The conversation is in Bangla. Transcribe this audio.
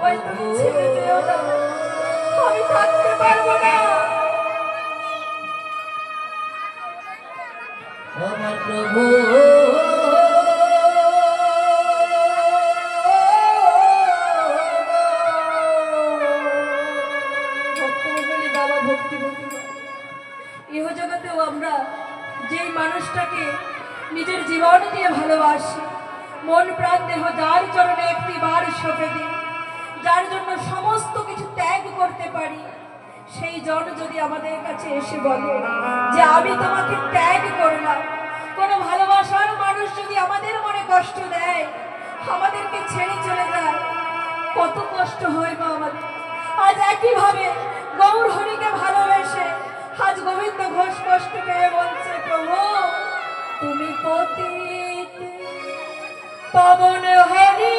আমায় তুমি ছেড়ে যেও না, আমি থাকতে পারবো না। আমার প্রভু ভক্তমণ্ডলী বাবা ভক্তিমতী ইহজগতেও আমরা যেই মানুষটাকে নিজের জীবন দিয়ে ভালোবাসি, মন প্রাণ দেহ যার চরণে একটি বার সঁপে দিই, যার জন্য সমস্ত কিছু ত্যাগ করতে পারি, সেই জন যদি আমাদের কাছে এসে বলে যে আমি তোমাকে ত্যাগ করলাম, কোনো ভালোবাসার মানুষ যদি আমাদের মনে কষ্ট দেয়, আমাদেরকে ছেড়ে চলে যায়, কত কষ্ট হয় মা আমাদের। আজ একইভাবে গৌর হরিকে ভালোবেসে আজ গোবিন্দ ঘোষ কষ্ট পেয়ে বলছে, প্রভু তুমি পতিত পাবন হরি